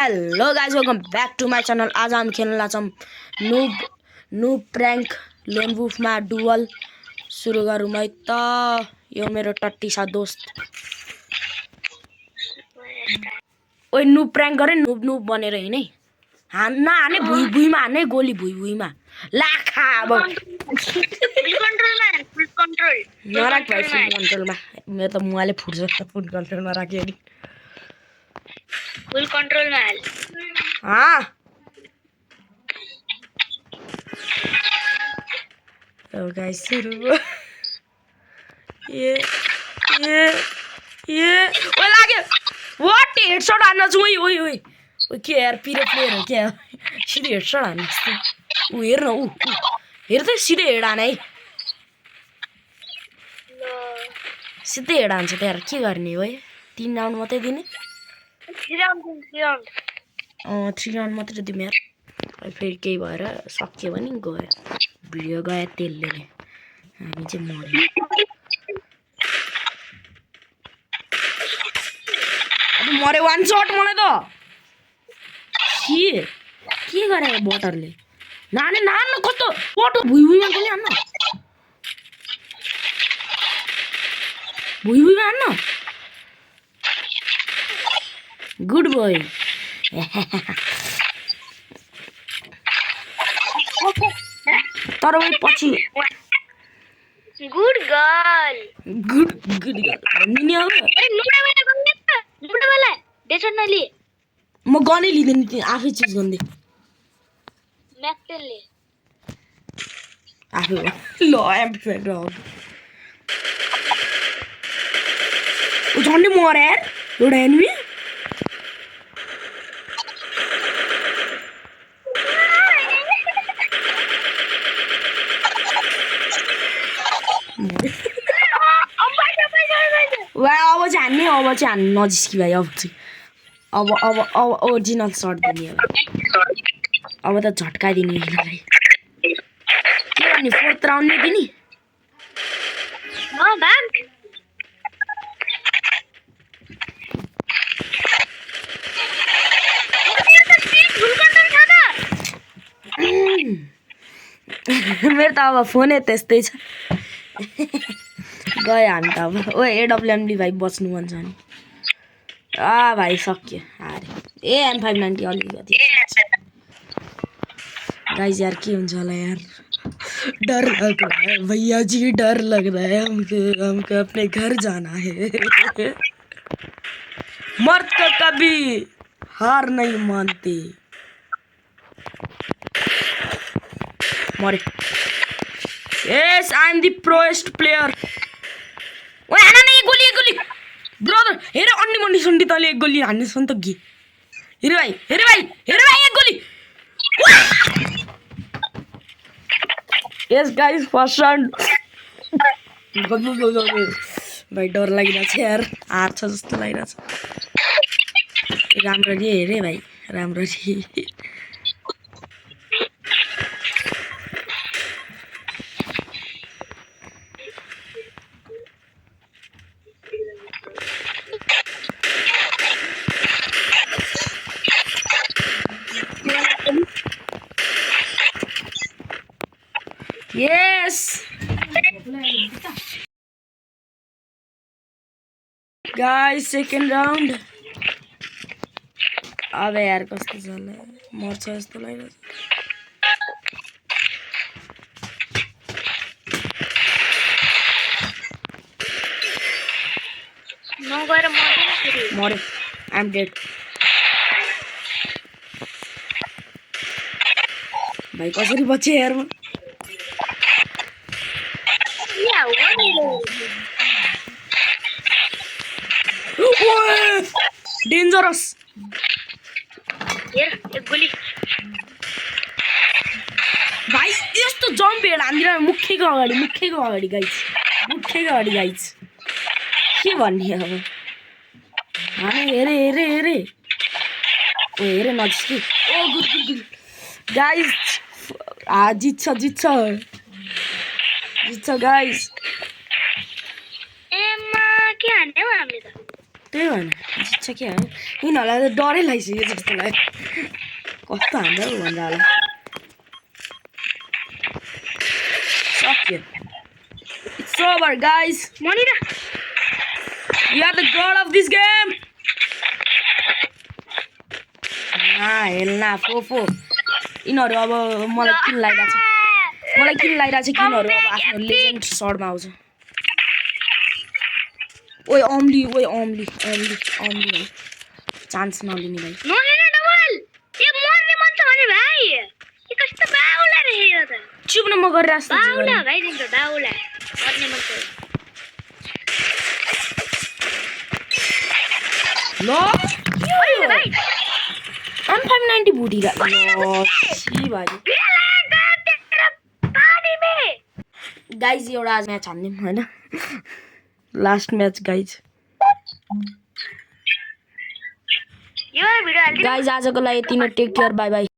Hello guys, welcome back to my channel. आज हम खेल्न लाग्छौं नूब प्रैंक लोन वुल्फमा डुअल। सुरु गरौँ है त। यो मेरो टट्टी सा दोस्त। ओइ नूब प्रैंक गरे, नूब बनेर हिँडे। हाने भुइँमा हाने गोली भुइँमा लाखा। अब फुल कन्ट्रोल नराख भाइ फुल कन्ट्रोलमा। मेरो त मुहाले फुट्छ फुल कन्ट्रोलमा राख्यो नि। फुल कन्ट्रोलमा हाल। Oh guys, सुरु भयो। ओइ लाग्यो। व्हाट हेडशॉट हान्न छु। ओइ के यार, पिरो प्लेयर हो क्या? सिधै हेडशॉट हान्न जस्तो। उ हेर न, उ हेर त, सिधै हेड हाने है। सिधै हेड हान्छ त यार, के गर्ने हो? 3 राउन्ड मात्रै दिने। 3 राउन्ड मात्रै दिउँ यार। फेरि केही भएर सक्यो भने गयो, भिडियो गयो त्यसले नै। हामी चाहिँ मर्यो। अब मर्यो वान शट मलाई त। के गरे बोटरले? नान कस्तो बोटो भुइँमा गोली हान्न। भुइँमा हान्न। Good boy. तर उही पछि good girl. Good girl mini हो। अरे लुडा वाला डेसन नली। म गनै लिदिन, आफै चुज गर्दै। म्याक्टेलले आफै ल एम्प्लिफायर र उ झन्डै मरे यार एउटा एनिमी। वा अब चाहिँ हान्ने नजिस्की भाइ। अब ओरिजिनल सर्ट दिने। अब त झट्काइदिने यिनीहरूलाई। के गर्ने, 4th राउन्ड नै दिने। मेरो त अब फोनै त्यस्तै छ। गयो हामी त अब। ओ एडब्ल्युएमडी भाइ बस्नु मन छ नि। भाइ सक्यो, हारे। M590 अलिकति। गाइस यार के हुन्छ होला यार, डर लग रहा है भैया जी, डर लग रहा है हमको अपने घर जाना है। मर्द तो कभी हार नहीं मानते। मरे। Yes, I am the proest player. ओए हान न, गोली ब्रदर। हेर अन्डी सुन्डी तले एक गोली हान्ने छ नि त। गे हेर भाइ एक गोली। यस गाइस, फर्स्ट राउन्ड। भाइ डर लागिरहेछ यार, हार्छ जस्तो लागिरहेछ। राम्ररी हेरे भाइ, राम्ररी। Yes. Guys, second round. अब यार कस्तो छ, मर्छ जस्तो लागिरहेछ। मरे। I am dead. भाइ कसरी बचे यार म। डेन्जरस। भाइ यस्तो जम्प हेड हान्दिन। मुखैको अगाडि गाइस। के भन्ने अब। हाने हेरे ओ हेरे नजिस्की। ओ गुड गाइस। जित्छ गाइस। एमा के हान्ने हो हामीले त। त्यही भएन, लाग्छ क्या यिनीहरूलाई त डरै लागिसक्यो जस्तो लाग्यो कस्तो हान्छ हौ भनेर होला सक्यो इट्स ओभर गाइस मनिरा We are the god of this game. हेल्ना फोफो यिनीहरू अब मलाई किन लागिरहेको छ यिनीहरू अब आफ्नो लेजेन्ड सर्टमा आउँछ ओए अम्ली चान्स नलिने भाइ मनिरा डबल यो मर्ने मन छ भने भाइ यो कस्तो बाउला रे यो त चुप्न म गरिरहेको छु बाउला भाइ दिन्छ बाउला मर्ने मन छ ल ओइ भाइ 1590 बुढीरा ल सी भाइ गाइज एउटा आज म्याच हान्दिउँ होइन लास्ट म्याच गाइज यो भिडियो हाल्दिनु गाइज आजको लागि यति नै टेक केयर बाई बाई